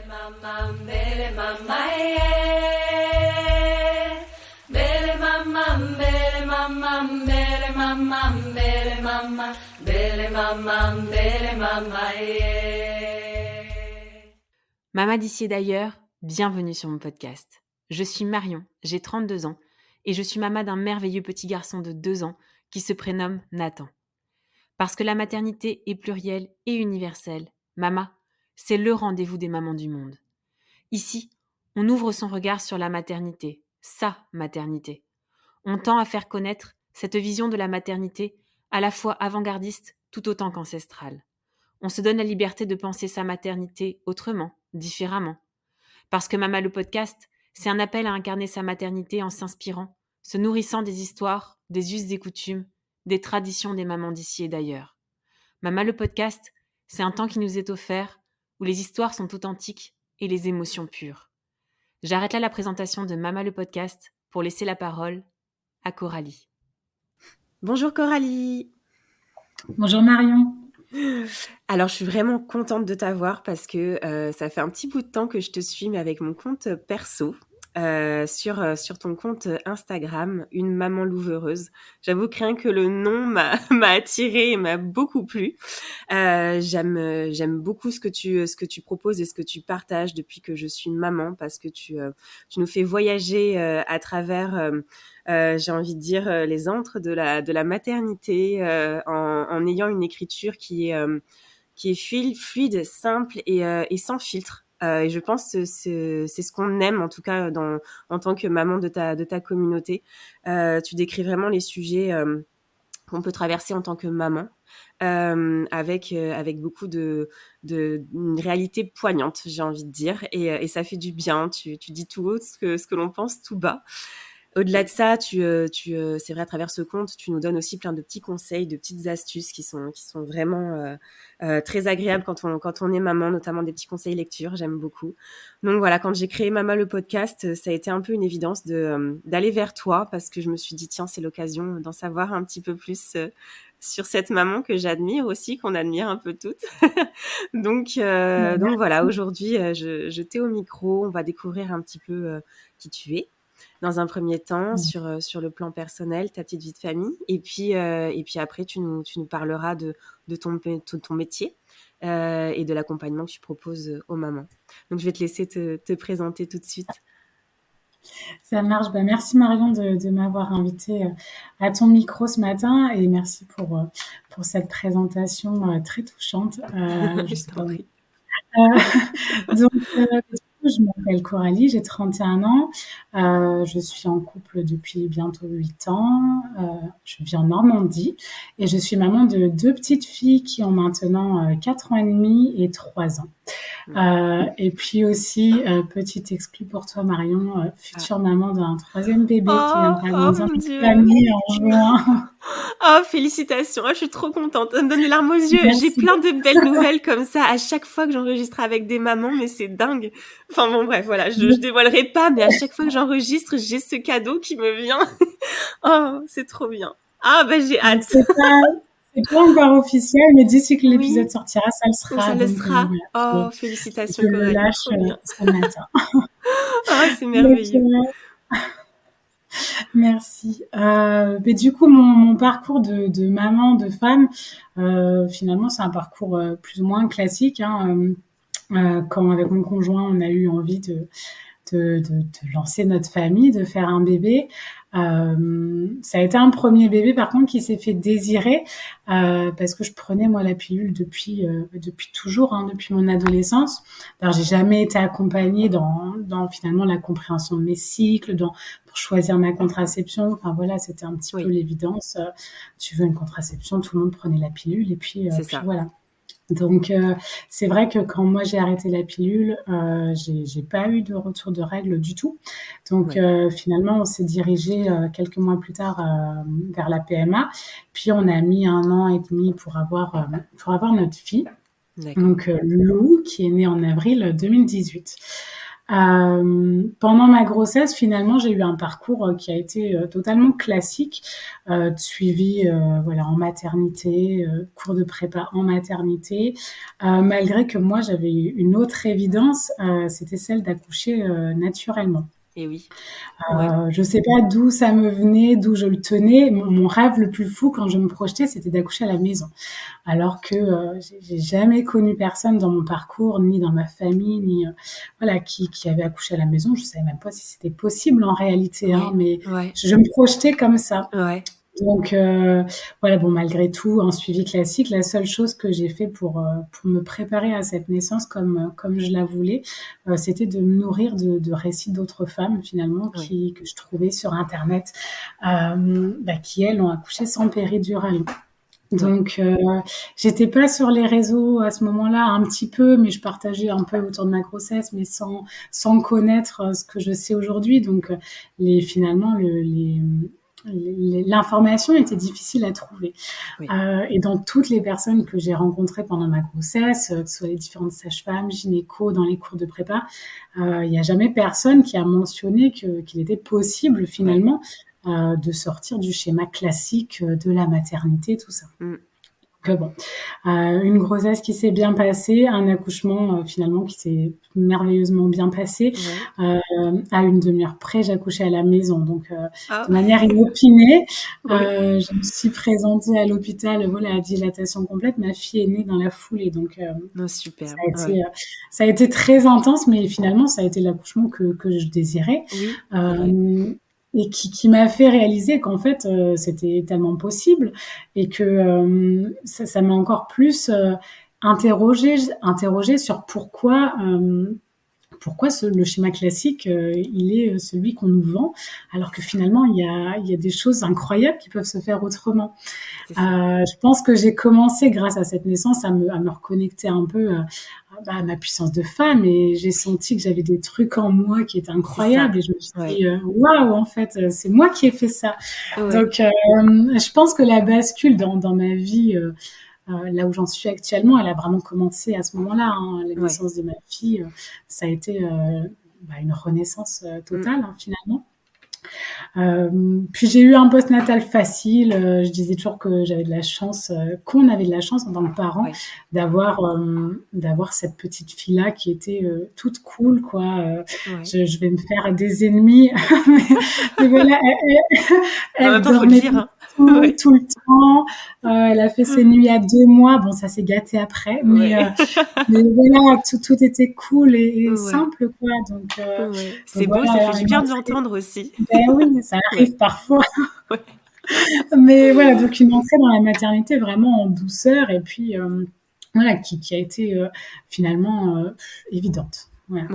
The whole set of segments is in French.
mama, bele mama, yeah. Bele mama, bele mama, bele mama, bele mama, bele mama, bele mama, yeah. Mama d'ici et d'ailleurs, bienvenue sur mon podcast. Je suis Marion, j'ai 32 ans et je suis maman d'un merveilleux petit garçon de 2 ans qui se prénomme Nathan. Parce que la maternité est plurielle et universelle, Mama, c'est le rendez-vous des mamans du monde. Ici, on ouvre son regard sur la maternité, sa maternité. On tend à faire connaître cette vision de la maternité à la fois avant-gardiste tout autant qu'ancestrale. On se donne la liberté de penser sa maternité autrement, différemment. Parce que Mama le podcast, c'est un appel à incarner sa maternité en s'inspirant, se nourrissant des histoires, des us et coutumes, des traditions des mamans d'ici et d'ailleurs. Mama le podcast, c'est un temps qui nous est offert où les histoires sont authentiques et les émotions pures. J'arrête là la présentation de Mama le podcast pour laisser la parole à Coralie. Bonjour Coralie. Bonjour Marion. Alors, je suis vraiment contente de t'avoir parce que ça fait un petit bout de temps que je te suis, mais avec mon compte perso, sur ton compte Instagram, Une maman louveuse. J'avoue que rien que le nom m'a attirée et m'a beaucoup plu. J'aime beaucoup ce que tu proposes et ce que tu partages depuis que je suis maman, parce que tu nous fais voyager à travers... j'ai envie de dire les antres de la maternité, en ayant une écriture qui est fluide, simple et sans filtre. Et je pense que c'est ce qu'on aime, en tout cas en tant que maman de ta communauté. Tu décris vraiment les sujets qu'on peut traverser en tant que maman, avec beaucoup une réalité poignante, j'ai envie de dire, et ça fait du bien. Tu dis tout haut ce que l'on pense tout bas. Au-delà de ça, c'est vrai, à travers ce compte, tu nous donnes aussi plein de petits conseils, de petites astuces qui sont vraiment très agréables quand on est maman, notamment des petits conseils lecture, j'aime beaucoup. Donc voilà, quand j'ai créé Mama le podcast, ça a été un peu une évidence d'aller vers toi, parce que je me suis dit, tiens, c'est l'occasion d'en savoir un petit peu plus sur cette maman que j'admire aussi, qu'on admire un peu toutes. Donc voilà, aujourd'hui, je t'ai au micro, on va découvrir un petit peu qui tu es. Dans un premier temps, sur le plan personnel, ta petite vie de famille. Et puis après, tu nous parleras de ton métier et de l'accompagnement que tu proposes aux mamans. Donc, je vais te laisser te présenter tout de suite. Ça marche. Merci Marion de m'avoir invitée à ton micro ce matin, et merci pour cette présentation très touchante. Je t'en prie. Je m'appelle Coralie, j'ai 31 ans, je suis en couple depuis bientôt 8 ans, je vis en Normandie et je suis maman de 2 petites filles qui ont maintenant 4 ans et demi et 3 ans. Et puis aussi, petite exclue pour toi Marion, future maman d'un 3e bébé qui vient de grandir dans notre famille en juin. Oh, félicitations, je suis trop contente, ça me donne les larmes aux yeux. Merci. J'ai plein de belles nouvelles comme ça à chaque fois que j'enregistre avec des mamans, mais c'est dingue. Enfin bon, bref, voilà, je dévoilerai pas, mais à chaque fois que j'enregistre, j'ai ce cadeau qui me vient. Oh, c'est trop bien. Ah, j'ai hâte. C'est pas encore officiel, mais d'ici que l'épisode sortira, ça le sera. Ça le sera. Voilà, félicitations, Coralie. Je le lâche ce matin. C'est merveilleux. Merci. Mais du coup, mon parcours de maman, de femme, finalement, c'est un parcours plus ou moins classique. Quand avec mon conjoint, on a eu envie de lancer notre famille, de faire un bébé. Ça a été un premier bébé, par contre, qui s'est fait désirer parce que je prenais, moi, la pilule depuis toujours, depuis mon adolescence. Alors, j'ai jamais été accompagnée dans finalement la compréhension de mes cycles, pour choisir ma contraception. Enfin, voilà, c'était un petit peu l'évidence. Tu veux une contraception, tout le monde prenait la pilule, et puis voilà. Donc, c'est vrai que quand moi j'ai arrêté la pilule, j'ai pas eu de retour de règles du tout. Donc, finalement, on s'est dirigé quelques mois plus tard vers la PMA. Puis, on a mis 1 an et demi pour avoir notre fille. D'accord. Donc, Lou, qui est née en avril 2018. Pendant ma grossesse, finalement, j'ai eu un parcours qui a été totalement classique, suivi voilà en maternité, cours de prépa en maternité, malgré que moi j'avais une autre évidence, c'était celle d'accoucher naturellement. Et oui. Ouais. Je sais pas d'où ça me venait, d'où je le tenais. Mon rêve le plus fou quand je me projetais, c'était d'accoucher à la maison. Alors que j'ai jamais connu personne dans mon parcours, ni dans ma famille, ni voilà, qui avait accouché à la maison. Je savais même pas si c'était possible en réalité, hein, mais Ouais. je me projetais comme ça. Ouais. Donc voilà, bon, malgré tout, un suivi classique. La seule chose que j'ai fait pour me préparer à cette naissance comme je la voulais, c'était de me nourrir de récits d'autres femmes finalement que je trouvais sur internet, qui elles ont accouché sans péridurale. Donc j'étais pas sur les réseaux à ce moment-là, un petit peu, mais je partageais un peu autour de ma grossesse, mais sans connaître ce que je sais aujourd'hui. Donc finalement l'information était difficile à trouver. Oui. Et dans toutes les personnes que j'ai rencontrées pendant ma grossesse, que ce soit les différentes sages-femmes, gynéco, dans les cours de prépa, il n'y a jamais personne qui a mentionné qu'il était possible finalement de sortir du schéma classique de la maternité, tout ça. Donc bon, une grossesse qui s'est bien passée, un accouchement finalement qui s'est merveilleusement bien passé. À une demi-heure près, j'accouchais à la maison, donc de manière inopinée. Je me suis présentée à l'hôpital, voilà, à dilatation complète. Ma fille est née dans la foulée, donc super. Ça a été très intense, mais finalement, ça a été l'accouchement que je désirais. Et qui m'a fait réaliser qu'en fait c'était tellement possible et que ça m'a encore plus interrogée sur pourquoi le schéma classique il est celui qu'on nous vend, alors que finalement il y a des choses incroyables qui peuvent se faire autrement. Je pense que j'ai commencé grâce à cette naissance à me reconnecter un peu à ma puissance de femme, et j'ai senti que j'avais des trucs en moi qui étaient incroyables, et je me suis dit waouh, en fait c'est moi qui ai fait ça. Donc je pense que la bascule dans ma vie, là où j'en suis actuellement, elle a vraiment commencé à ce moment-là, hein. La naissance de ma fille, ça a été une renaissance totale, hein, finalement. Puis j'ai eu un postnatal facile. Je disais toujours que j'avais de la chance, qu'on avait de la chance en tant que parents d'avoir cette petite fille-là qui était toute cool, quoi. Je vais me faire des ennemis, mais voilà, elle dormait tout le temps. Elle a fait ses nuits à 2 mois. Bon, ça s'est gâté après, mais voilà, tout était cool et simple, quoi. Donc c'est beau, ça fait du bien de l'entendre aussi. Ben oui, ça arrive parfois. Mais voilà, donc une entrée dans la maternité vraiment en douceur, et puis voilà, qui a été finalement évidente. Voilà.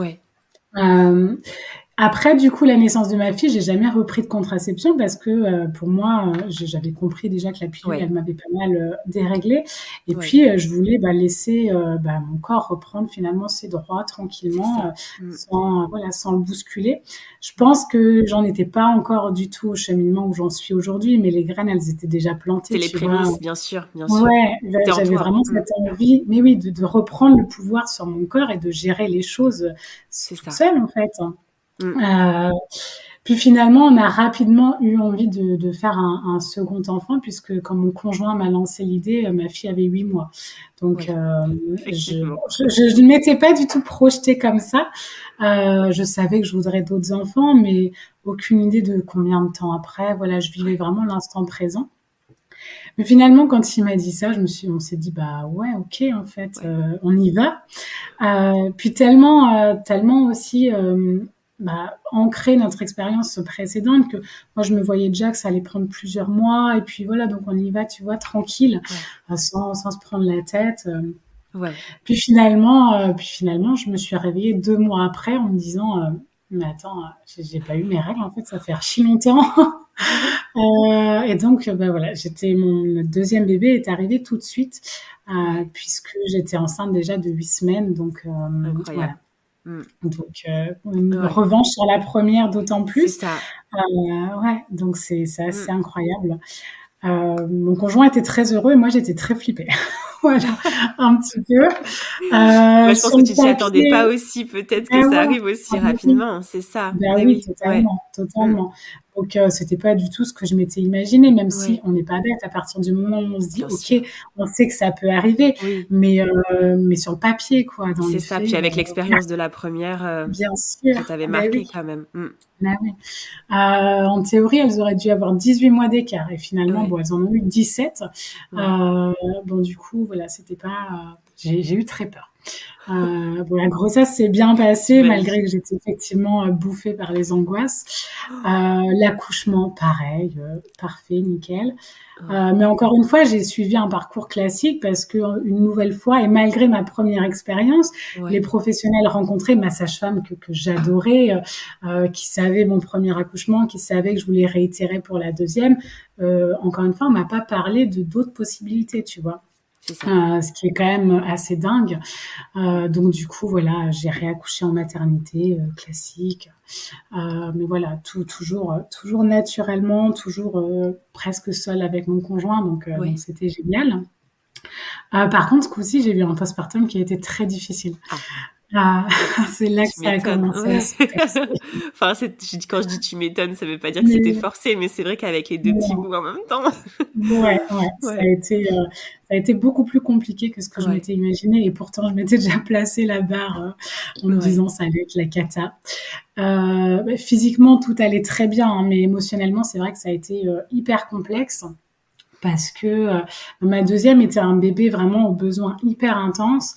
Après, du coup, la naissance de ma fille, j'ai jamais repris de contraception parce que pour moi, j'avais compris déjà que la pilule, elle m'avait pas mal déréglée. Et puis, je voulais laisser mon corps reprendre finalement ses droits tranquillement, sans le bousculer. Je pense que j'en étais pas encore du tout au cheminement où j'en suis aujourd'hui, mais les graines, elles étaient déjà plantées. C'est les prémices, bien sûr. Ouais, j'avais vraiment cette envie, mais oui, de reprendre le pouvoir sur mon corps et de gérer les choses toute seule, en fait. Puis finalement, on a rapidement eu envie de faire un second enfant, puisque quand mon conjoint m'a lancé l'idée, ma fille avait 8 mois. Donc, je ne m'étais pas du tout projetée comme ça. Je savais que je voudrais d'autres enfants, mais aucune idée de combien de temps après. Voilà, je vivais vraiment l'instant présent. Mais finalement, quand il m'a dit ça, on s'est dit, ok, en fait, on y va. Puis tellement aussi ancrer notre expérience précédente que moi je me voyais déjà que ça allait prendre plusieurs mois, et puis voilà, donc on y va, tu vois, tranquille, sans se prendre la tête. Puis finalement je me suis réveillée 2 mois après en me disant mais attends, j'ai pas eu mes règles, en fait, ça fait archi longtemps. Et donc voilà, mon deuxième bébé est arrivé tout de suite, puisque j'étais enceinte déjà de 8 semaines, donc voilà. Donc une revanche sur la première, d'autant plus. C'est ça. Donc c'est assez incroyable. Mon conjoint était très heureux et moi j'étais très flippée. voilà, un petit peu. Bah, je pense Sur que le tu t'y attendais pas papier, aussi, peut-être que ah ça ouais, arrive ah aussi bah oui. rapidement, c'est ça. Bah Mais oui, oui, ouais. totalement, Mmh. totalement. Donc c'était pas du tout ce que je m'étais imaginé, même si Ouais, on n'est pas bête à partir du moment où on se dit: bien «OK, sûr. on sait que ça peut arriver», Oui, mais sur le papier quoi, dans c'est les ça. Puis faits, avec l'expérience de la première, bien sûr, ça t'avait ah bah marqué oui, quand même. Mmh. bah oui. En théorie, elles auraient dû avoir 18 mois d'écart et finalement, Ouais. bon, elles en ont eu 17. Ouais. Bon du coup, voilà, c'était pas, j'ai eu très peur. Bon, la grossesse s'est bien passée malgré que J'imagine. j'étais effectivement, bouffée par les angoisses. L'accouchement, pareil, parfait, nickel. Ouais, Mais encore une fois, j'ai suivi un parcours classique parce que, une nouvelle fois et malgré ma première expérience, les ouais, professionnels rencontrés, ma sage-femme que j'adorais, qui savait mon premier accouchement, qui savait que je voulais réitérer pour la deuxième, encore une fois, on m'a pas parlé de d'autres possibilités, tu vois? c'est ça. Ce qui est quand même assez dingue. Mmh. Donc du coup, voilà, j'ai réaccouché en maternité, classique. Mais voilà, toujours naturellement, toujours, presque seule avec mon conjoint, donc Ouais. c'était génial. Par contre, ce coup-ci, j'ai eu un postpartum qui a été très difficile. Ah, Ah, c'est là que tu ça a m'étonnes. commencé à Ouais. se corser. Enfin, quand je dis: «Tu m'étonnes», ça veut pas dire que c'était Mais forcé, mais c'est vrai qu'avec les 2 petits non, bouts en même temps. ouais, ouais, Ouais, ça a été beaucoup plus compliqué que ce que je ouais, m'étais imaginé et pourtant je m'étais déjà placé la barre, en me ouais. disant: «Ça allait être la cata». Bah, physiquement, tout allait très bien, hein, mais émotionnellement, c'est vrai que ça a été, hyper complexe parce que, ma deuxième était un bébé vraiment aux besoins hyper intenses.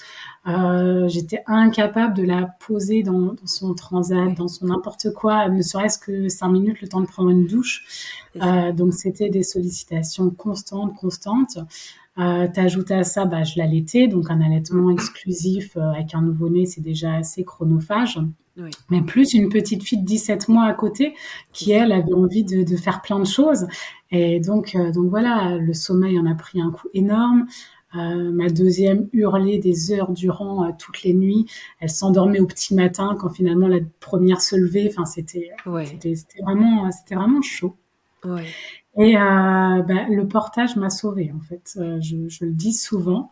J'étais incapable de la poser dans son transat, Ouais, dans son n'importe quoi, ne serait-ce que 5 minutes, le temps de prendre une douche. c'est ça. Donc c'était des sollicitations constantes, constantes. Tu à ça, bah, je l'allaitais, donc un Mmh. allaitement exclusif, avec un nouveau-né, c'est déjà assez chronophage. Oui, Mais plus une petite fille de 17 mois à côté c'est qui, ça. elle, avait envie de faire plein de choses et donc voilà, le sommeil en a pris un coup énorme. Ma deuxième hurlait des heures durant, toutes les nuits. Elle s'endormait au petit matin quand finalement la première se levait. Enfin, Ouais, c'était vraiment chaud. ouais, Et bah, le portage m'a sauvée, en fait, je le dis souvent.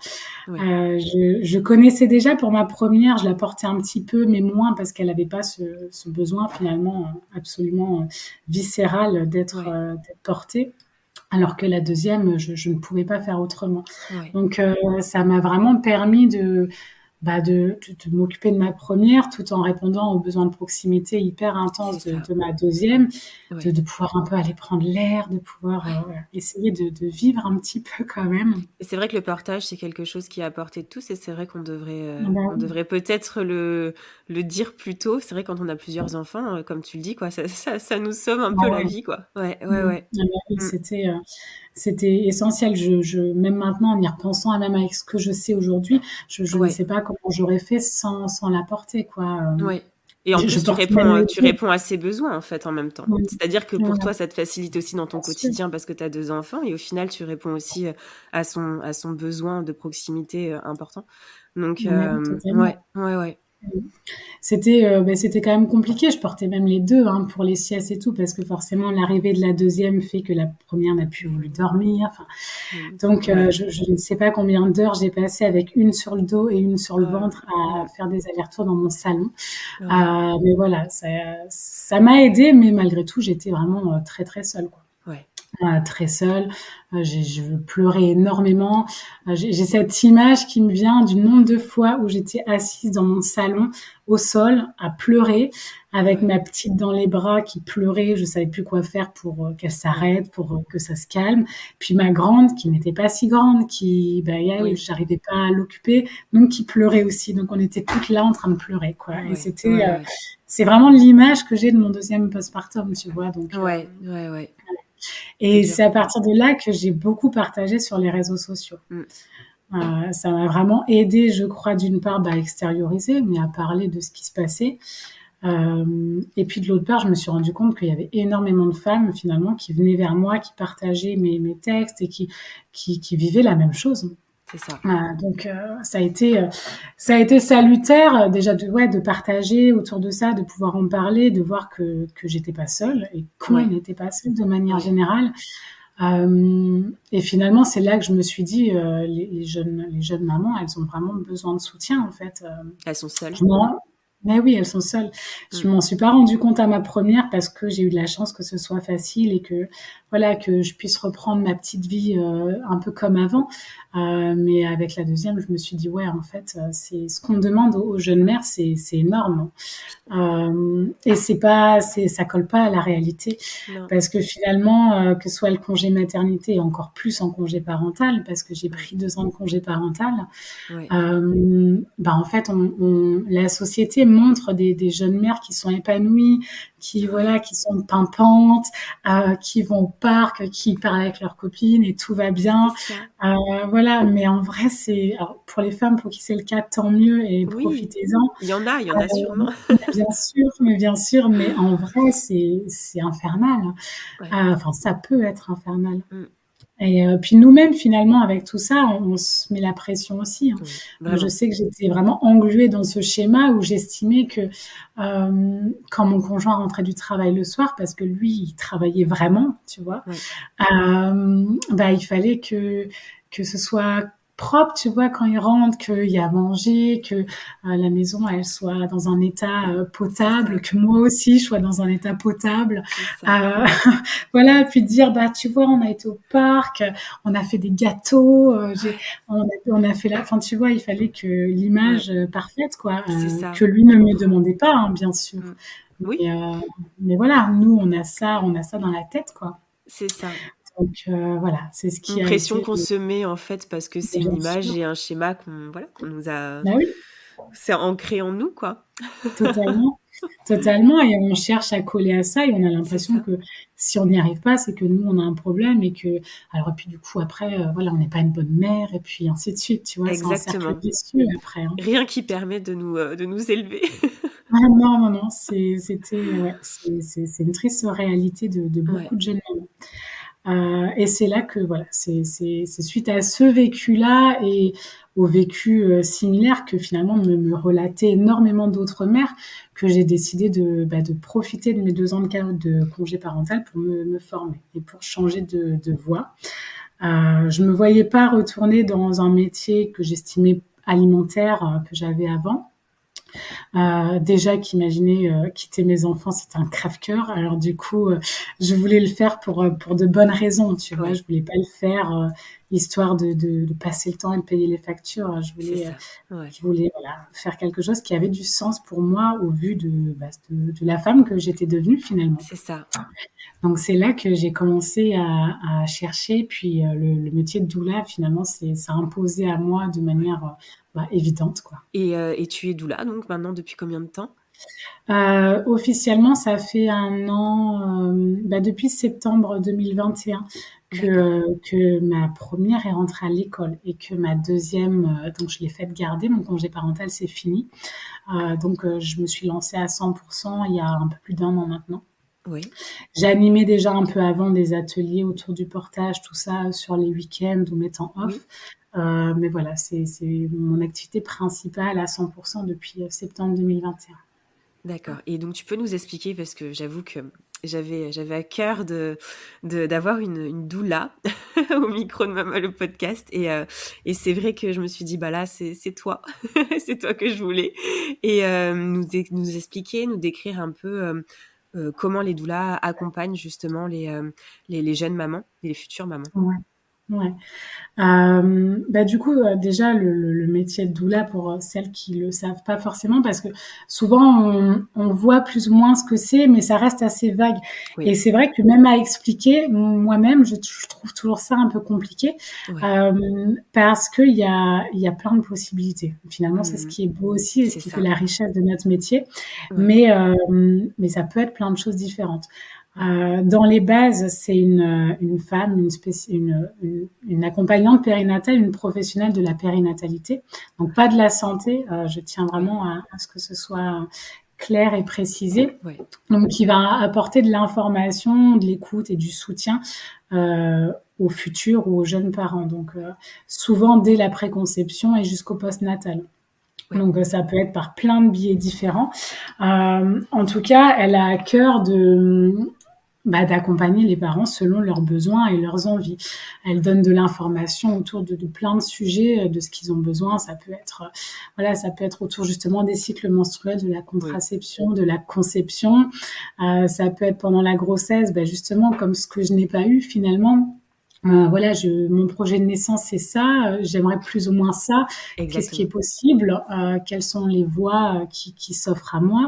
ouais, Je connaissais déjà pour ma première, je la portais un petit peu, mais moins parce qu'elle avait pas ce besoin finalement, absolument, viscéral ouais, d'être portée. Alors que la deuxième, je ne pouvais pas faire autrement. ouais, Donc ça m'a vraiment permis de m'occuper de ma première tout en répondant aux besoins de proximité hyper c'est intenses ça. de ma deuxième, Ouais, de pouvoir un peu aller prendre l'air, de pouvoir, ouais. voilà, essayer de vivre un petit peu quand même. Et c'est vrai que le partage, c'est quelque chose qui est à portée de tous et c'est vrai Ah bah, on oui, devrait peut-être le dire plus tôt. C'est vrai quand on a plusieurs enfants, comme tu le dis quoi, ça nous sauve un peu ah la ouais. vie quoi. Ouais, ouais, Mmh. ouais. Ah bah, oui, Mmh. c'était essentiel. Je même maintenant en y repensant et même avec ce que je sais aujourd'hui, je ne Ouais, sais pas comment j'aurais fait sans la porter quoi, ouais. Et en je plus portais même les tu 2. réponds à ses besoins en fait en même temps. Mmh. C'est-à-dire que pour Voilà, toi, ça te facilite aussi dans ton bien sûr. quotidien parce que tu as 2 enfants et au final, tu réponds aussi, à son besoin de proximité, important. Donc Ah bah, oui, totalement. ouais, ouais, ouais. Mmh. C'était quand même compliqué. Je portais même les 2 hein, pour les siestes et tout parce que forcément l'arrivée de la deuxième fait que la première n'a plus voulu dormir. Enfin, Mmh. donc Ouais. je ne sais pas combien d'heures j'ai passé avec une sur le dos et une sur le Ah, ventre à mmh. faire des allers-retours dans mon salon. Ouais, Mais voilà, ça m'a aidée, mais malgré tout, j'étais vraiment, très, très seule, quoi. ouais. Très seule, je pleurais énormément. J'ai cette image qui me vient du nombre de fois où j'étais assise dans mon salon, au sol, à pleurer, avec Ouais, ma petite dans les bras qui pleurait. Je savais plus quoi faire pour, qu'elle ouais, s'arrête, pour, que ça se calme. Puis ma grande, qui n'était pas si grande, qui, bah, elle, oui, j'arrivais pas à l'occuper, donc qui pleurait aussi. Donc on était toutes là en train de pleurer, quoi et ouais, ouais, ouais. c'est vraiment l'image que j'ai de mon deuxième postpartum, tu vois? Ouais, ouais, ouais. C'est Et dur. c'est à partir de là que j'ai beaucoup partagé sur les réseaux sociaux. Mmh. Ça m'a vraiment aidée, je crois, d'une part, bah, à extérioriser, mais à parler de ce qui se passait. Et puis de l'autre part, je me suis rendu compte qu'il y avait énormément de femmes, finalement, qui venaient vers moi, qui partageaient mes textes et qui vivaient la même chose. C'est ça. Donc ça a été salutaire, déjà de partager autour de ça, de pouvoir en parler, de voir que j'étais pas seule et qu'on Ouais, n'était pas seul de manière ouais. générale. Et finalement, c'est là que je me suis dit, les jeunes mamans, elles ont vraiment besoin de soutien, en fait. Elles sont seules. Je m'en... Mais oui, elles sont seules. Je Mm. m'en suis pas rendu compte à ma première parce que j'ai eu de la chance que ce soit facile et que voilà que je puisse reprendre ma petite vie un peu comme avant. Mais avec la deuxième, je me suis dit ouais, en fait, c'est ce qu'on demande aux jeunes mères, c'est énorme. Et ça colle pas à la réalité Non. parce que finalement, que ce soit le congé maternité et encore plus en congé parental, parce que j'ai pris 2 ans de congé parental, Ouais. en fait, la société montre des jeunes mères qui sont épanouies, qui voilà, qui sont pimpantes, qui vont au parc, qui parlent avec leurs copines et tout va bien. C'est ça. Voilà, mais en vrai, alors, pour les femmes pour qui c'est le cas, tant mieux et Oui, profitez-en. il y en a sûrement. Bien sûr, mais en vrai, c'est infernal. Ouais. Enfin, ça peut être infernal. Mm. Et puis nous-mêmes, finalement, avec tout ça, on se met la pression aussi. Hein. Oui, Moi, je vraiment. sais que j'étais vraiment engluée dans ce schéma où j'estimais que quand mon conjoint rentrait du travail le soir, parce que lui, il travaillait vraiment, tu vois, Ouais. il fallait que ce soit propre, tu vois, quand il rentre, qu'il y a à manger, que la maison, elle soit dans un état C'est ça. potable, que moi aussi, je sois dans un état potable. C'est ça. Voilà, puis dire, tu vois, on a été au parc, on a fait des gâteaux, on a fait enfin, tu vois, il fallait que Ouais. l'image parfaite, quoi, C'est ça. que lui ne me demandait pas, hein, bien sûr. Mm. Oui, Mais voilà, nous, on a ça dans la tête, quoi. c'est ça. Donc voilà, c'est ce qui Une a pression été, qu'on se met en fait parce que c'est une bien image sûr. et un schéma qu'on nous a, Bah oui, c'est ancré en nous, quoi. totalement. Totalement, et on cherche à coller à ça et on a C'est l'impression ça. que si on n'y arrive pas, c'est que nous, on a un problème et que alors et puis du coup après, voilà, on n'est pas une bonne mère et puis ainsi de suite, tu vois? C'est un cercle Exactement. vicieux après, hein. Rien qui permet de nous élever. Ah non, non, non, c'était ouais, c'est une triste réalité de Ouais. beaucoup de jeunes mamans. Et c'est là que voilà, c'est suite à ce vécu-là et au vécu similaire que finalement me relataient énormément d'autres mères que j'ai décidé de profiter de mes 2 ans de congé parental pour me former et pour changer de voie. Je me voyais pas retourner dans un métier que j'estimais alimentaire que j'avais avant. Déjà qu'imaginer quitter mes enfants, c'était un crève-cœur. Alors du coup, je voulais le faire pour de bonnes raisons, tu vois. Ouais. Je voulais pas le faire histoire de passer le temps et de payer les factures. C'est ça. Ouais. Je voulais voilà, faire quelque chose qui avait du sens pour moi au vu de la femme que j'étais devenue finalement. C'est ça. Donc c'est là que j'ai commencé à chercher. Puis le métier de doula, finalement, ça a imposé à moi de manière évidente, quoi. Et tu es doula donc maintenant depuis combien de temps? Officiellement, ça fait 1 an, depuis septembre 2021 D'accord. que ma première est rentrée à l'école et que ma deuxième, donc je l'ai faite garder. Mon congé parental, c'est fini. Donc je me suis lancée à 100 il y a un peu plus d'1 an maintenant. Oui. J'animais déjà un peu avant des ateliers autour du portage, tout ça, sur les week-ends ou mes temps Oui. off. Mais voilà, c'est mon activité principale à 100 depuis septembre 2021. D'accord. Et donc tu peux nous expliquer parce que j'avoue que j'avais à cœur d'avoir une doula au micro de Maman le podcast et c'est vrai que je me suis dit bah là c'est toi c'est toi que je voulais et nous expliquer, nous décrire un peu comment les doulas accompagnent justement les jeunes mamans et les futures mamans. Ouais, ouais. Du coup, déjà le métier de doula pour celles qui le savent pas forcément, parce que souvent on voit plus ou moins ce que c'est, mais ça reste assez vague. Oui. Et c'est vrai que même à expliquer, moi-même, je trouve toujours ça un peu compliqué, Ouais. parce qu'il y a plein de possibilités. Finalement, c'est ce Mhm. qui est beau aussi et ce C'est qui fait ça. la richesse de notre métier. Ouais. Mais ça peut être plein de choses différentes. Dans les bases, c'est une femme, une accompagnante périnatale, une professionnelle de la périnatalité, donc pas de la santé. Je tiens Ouais. vraiment à ce que ce soit clair et précisé. Ouais. Donc, qui va apporter de l'information, de l'écoute et du soutien aux futurs ou aux jeunes parents. Donc, souvent dès la préconception et jusqu'au postnatal. Ouais. Donc, ça peut être par plein de biais différents. En tout cas, elle a à cœur d'accompagner les parents selon leurs besoins et leurs envies. Elle donne de l'information autour de plein de sujets, de ce qu'ils ont besoin. Ça peut être, voilà, ça peut être autour justement des cycles menstruels, de la Oui, contraception, de la conception. Ça peut être pendant la grossesse, justement comme ce que je n'ai pas eu finalement. Voilà, mon projet de naissance, c'est ça. J'aimerais plus ou moins ça. Qu'est-ce qui est exactement. possible? Quelles sont les voies qui s'offrent à moi?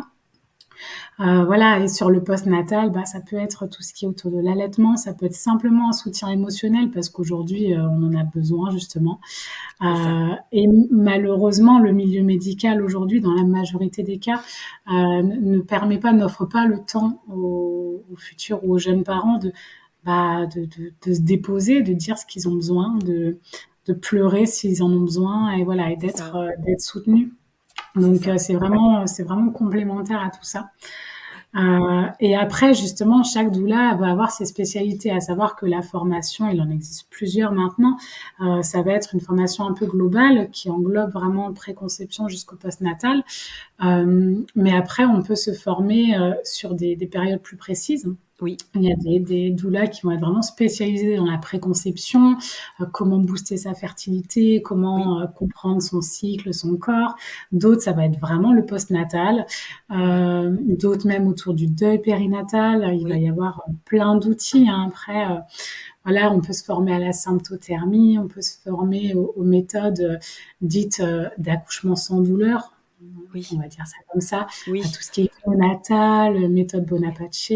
Voilà, et sur le postnatal, ça peut être tout ce qui est autour de l'allaitement, ça peut être simplement un soutien émotionnel parce qu'aujourd'hui, on en a besoin justement. C'est ça. Et malheureusement, le milieu médical aujourd'hui, dans la majorité des cas, ne permet pas, n'offre pas le temps aux futurs ou aux jeunes parents de se déposer, de dire ce qu'ils ont besoin, de pleurer s'ils en ont besoin, et voilà, et C'est ça. d'être soutenus. C'est Donc, ça. c'est vraiment complémentaire à tout ça. Et après, justement, chaque doula va avoir ses spécialités, à savoir que la formation, il en existe plusieurs maintenant. Ça va être une formation un peu globale qui englobe vraiment préconception jusqu'au postnatal. Mais après, on peut se former sur des périodes plus précises. Oui, Il y a des doulas qui vont être vraiment spécialisées dans la préconception, comment booster sa fertilité, oui, comment comprendre son cycle, son corps. D'autres, ça va être vraiment le postnatal. ouais, D'autres même autour du deuil périnatal. Il va oui, y avoir plein d'outils, hein. Après, voilà, on peut se former à la symptothermie, on peut se former aux méthodes dites d'accouchement sans douleur. On oui, va dire ça comme ça, à oui, tout ce qui est néonatal, méthode ouais, Bonaparte.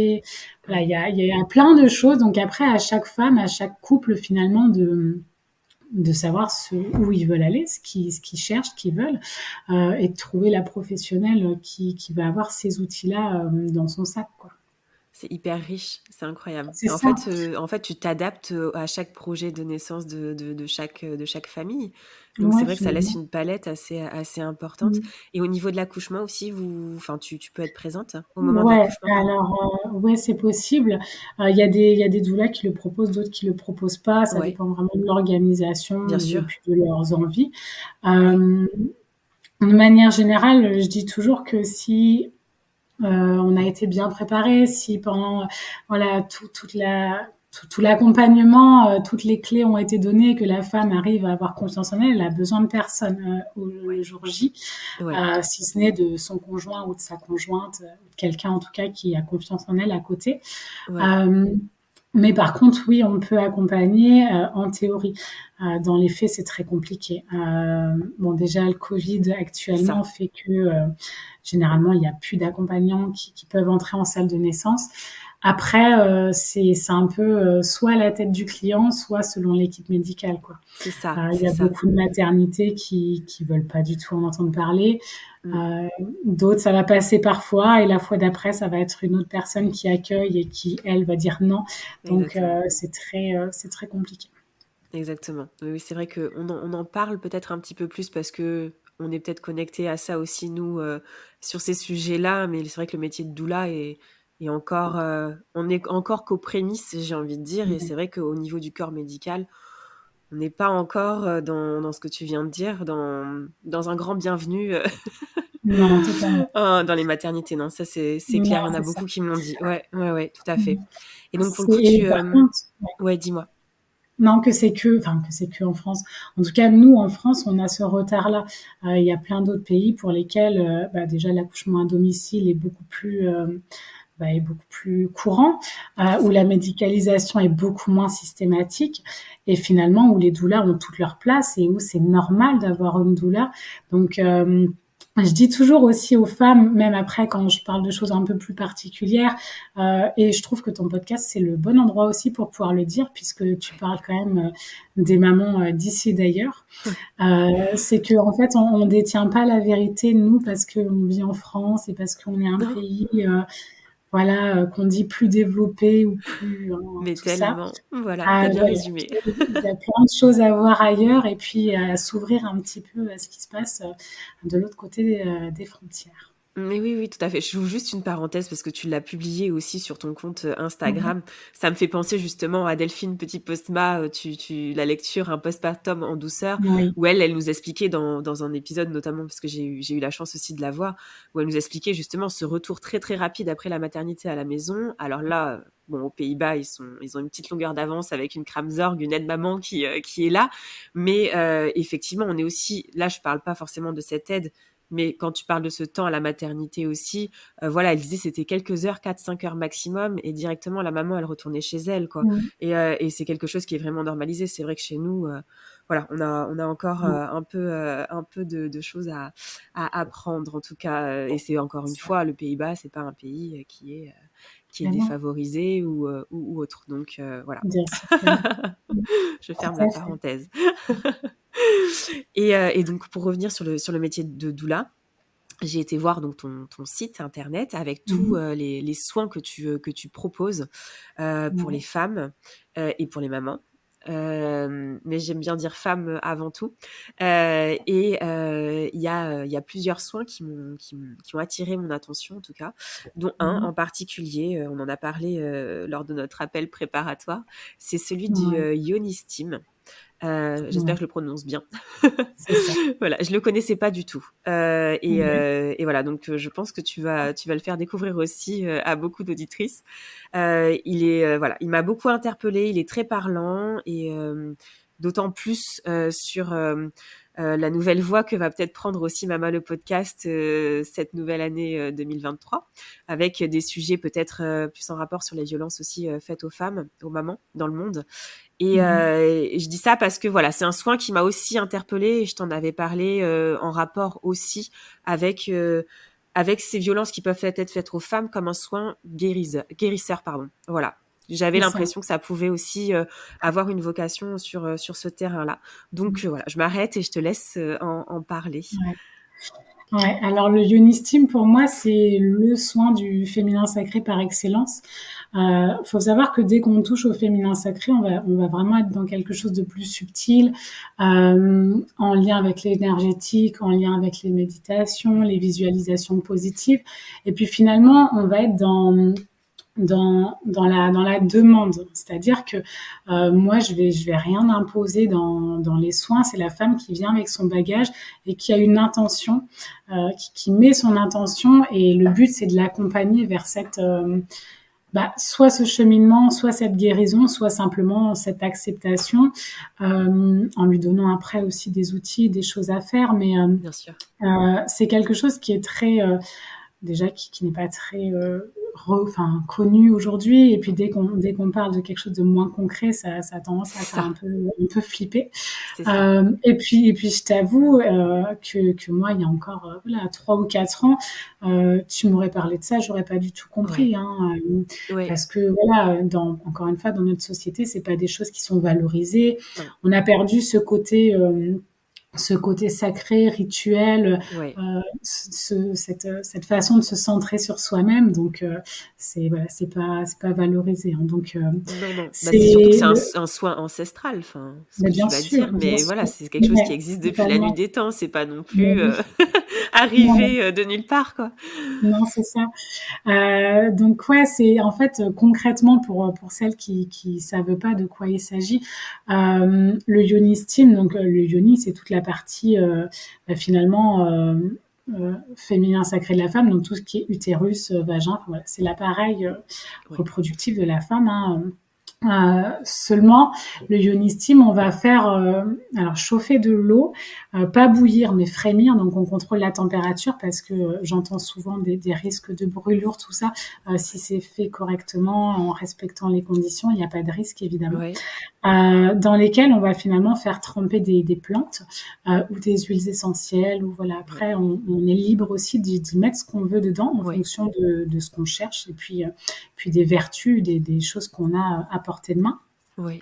Voilà, ouais. il y a plein de choses. Donc après, à chaque femme, à chaque couple, finalement, de savoir où ils veulent aller, ce qu'ils cherchent, ce qu'ils veulent, et de trouver la professionnelle qui va avoir ces outils-là dans son sac, quoi. C'est hyper riche, c'est incroyable. C'est ça. En fait, tu t'adaptes à chaque projet de naissance de chaque famille. Donc, c'est Ouais, vrai que ça laisse finalement. une palette assez importante. Mm. Et au niveau de l'accouchement aussi, enfin, tu peux être présente au moment de Ouais, l'accouchement? alors, ouais, c'est possible. Il y a des doulas qui le proposent, d'autres qui le proposent pas. Ça Ouais, dépend vraiment de l'organisation bien et sûr. puis de leurs envies. Oui, Euh, De manière générale, je dis toujours que si on a été bien préparé, si pendant voilà tout l'accompagnement, toutes les clés ont été données, que la femme arrive à avoir confiance en elle, elle a besoin de personne le ouais, jour J, ouais, si ce n'est de son conjoint ou de sa conjointe, de quelqu'un en tout cas qui a confiance en elle à côté. ouais, Euh, mais par contre, oui, on peut accompagner en théorie. Dans les faits, c'est très compliqué. Bon, déjà, le Covid c'est actuellement ça. fait que généralement, il n'y a plus d'accompagnants qui peuvent entrer en salle de naissance. Après, c'est un peu soit la tête du client, soit selon l'équipe médicale, quoi. C'est ça, Il c'est y a ça. beaucoup de maternités qui veulent pas du tout en entendre parler. Mm, Euh, D'autres, ça va passer parfois, et la fois d'après, ça va être une autre personne qui accueille et qui, elle, va dire non. Donc, exactement. c'est très compliqué. Exactement. Oui, oui, c'est vrai on en parle peut-être un petit peu plus parce que on est peut-être connecté à ça aussi, nous, sur ces sujets-là, mais c'est vrai que le métier de doula est encore, on est encore qu'aux prémices, j'ai envie de dire, et Ouais. c'est vrai qu'au niveau du corps médical, on n'est pas encore dans ce que tu viens de dire, dans un grand bienvenu Non, totalement. dans les maternités. Non, ça c'est clair, Non, il y en a c'est ça. beaucoup qui me l'ont dit. Ouais, ouais, ouais, tout à fait. Et donc pour le coup, Et par contre, ouais. ouais, dis-moi. Non, que c'est que en France. En tout cas, nous, en France, on a ce retard-là. Il y a plein d'autres pays pour lesquels, déjà, l'accouchement à domicile est beaucoup plus courant, C'est où ça. la médicalisation est beaucoup moins systématique, et finalement où les doulas ont toute leur place et où c'est normal d'avoir une doula. Donc, je dis toujours aussi aux femmes, même après quand je parle de choses un peu plus particulières, et je trouve que ton podcast, c'est le bon endroit aussi pour pouvoir le dire, puisque tu Ouais. parles quand même des mamans d'ici et d'ailleurs. Ouais. C'est que en fait, on détient pas la vérité, nous, parce qu'on vit en France et parce qu'on est un Non, pays voilà, qu'on dit plus développé ou plus mais tout ça. tellement. Voilà, t'as bien Voilà, résumé. il y a plein de choses à voir ailleurs, et puis à s'ouvrir un petit peu à ce qui se passe de l'autre côté des frontières. Mais oui, oui, tout à fait. Je ouvre juste une parenthèse parce que tu l'as publié aussi sur ton compte Mhm. Instagram. Ça me fait penser justement à Delphine Petit Postma, la lecture Un postpartum en douceur, Oui. où elle nous expliquait dans un épisode notamment, parce que j'ai eu la chance aussi de la voir, où elle nous expliquait justement ce retour très très rapide après la maternité à la maison. Alors là, bon, aux Pays-Bas, ils ont une petite longueur d'avance avec une Kramzorg, une aide-maman qui est là. Mais effectivement, on est aussi, là je parle pas forcément de cette aide, mais quand tu parles de ce temps à la maternité aussi, voilà, elle disait c'était quelques heures, 4-5 heures maximum, et directement la maman, elle retournait chez elle, quoi. Mhm. Et c'est quelque chose qui est vraiment normalisé. C'est vrai que chez nous, voilà, on a encore Ouais, un peu de choses à apprendre, en tout cas. Et c'est encore une c'est fois, le Pays-Bas, c'est pas un pays qui est vrai. Non, défavorisé ou autre. Donc voilà, bien sûr que non. Mm. je ferme Tout la à fait. parenthèse. Et donc pour revenir sur le métier de doula, j'ai été voir donc ton site internet avec tous Mhm. les soins que tu proposes pour les Ouais. femmes et pour les mamans. Mais j'aime bien dire femmes avant tout. Il y a plusieurs soins qui ont attiré mon attention en tout cas, dont un Mhm. en particulier, on en a parlé lors de notre appel préparatoire, c'est celui du Ouais. Yoni Steam. J'espère Ouais. que je le prononce bien. C'est ça. Voilà, je le connaissais pas du tout. Ouais. Et voilà, donc je pense que tu vas le faire découvrir aussi à beaucoup d'auditrices. Voilà, il m'a beaucoup interpellée, il est très parlant et d'autant plus sur la nouvelle voie que va peut-être prendre aussi Mama le podcast cette nouvelle année 2023, avec des sujets peut-être plus en rapport sur les violences aussi faites aux femmes, aux mamans dans le monde. Mhm. Et je dis ça parce que voilà, c'est un soin qui m'a aussi interpellée et je t'en avais parlé en rapport aussi avec avec ces violences qui peuvent être faites aux femmes comme un soin guérisseur, pardon. Voilà. J'avais C'est ça. l'impression que ça pouvait aussi avoir une vocation sur ce terrain-là. Donc voilà, je m'arrête et je te laisse en parler. Ouais. Ouais, alors le Yonistim, pour moi, c'est le soin du féminin sacré par excellence. Faut savoir que dès qu'on touche au féminin sacré, on va vraiment être dans quelque chose de plus subtil, en lien avec l'énergétique, en lien avec les méditations, les visualisations positives. Et puis finalement, on va être dans la demande. C'est-à-dire que moi, je vais rien imposer dans les soins. C'est la femme qui vient avec son bagage et qui a une intention, qui met son intention. Et le but, c'est de l'accompagner vers cette, soit ce cheminement, soit cette guérison, soit simplement cette acceptation, en lui donnant après aussi des outils, des choses à faire. Mais Bien sûr. c'est quelque chose qui est très déjà qui n'est pas très connu aujourd'hui. Et puis dès qu'on parle de quelque chose de moins concret, ça a tendance à C'est faire ça. un peu flipper. C'est ça. Et puis je t'avoue que moi, il y a encore voilà 3 ou 4 ans, tu m'aurais parlé de ça, j'aurais pas du tout compris. Ouais. Hein, Ouais. parce que voilà, encore une fois, dans notre société, c'est pas des choses qui sont valorisées. Non. On a perdu ce côté sacré, rituel, Ouais. cette façon de se centrer sur soi-même. Donc, c'est pas valorisé. Hein. Donc, Non, non. Bah, c'est surtout que c'est le, un soin ancestral, enfin, ce mais que tu vas dire, bien mais voilà, sûr, c'est quelque chose qui ouais, existe depuis la nuit totalement. des temps. C'est pas non Mais plus oui, non, arrivé de nulle part, quoi. non, c'est ça. Donc ouais, c'est en fait concrètement pour celles qui savent pas de quoi il s'agit, le yoni steam, donc le yoni, c'est toute la partie finalement féminin sacré de la femme, donc tout ce qui est utérus, vagin, enfin, voilà, c'est l'appareil Ouais. reproductif de la femme. Hein. Seulement, le yoni steam, on va faire alors chauffer de l'eau, pas bouillir mais frémir. Donc on contrôle la température parce que j'entends souvent des risques de brûlure, tout ça. Si c'est fait correctement, en respectant les conditions, il n'y a pas de risque évidemment. Ouais. Dans lesquels on va finalement faire tremper des plantes ou des huiles essentielles. Ou voilà. Ouais. Après, on est libre aussi d'y mettre ce qu'on veut dedans en Ouais. fonction de ce qu'on cherche et puis des vertus, des choses qu'on a à portée de main. Ouais.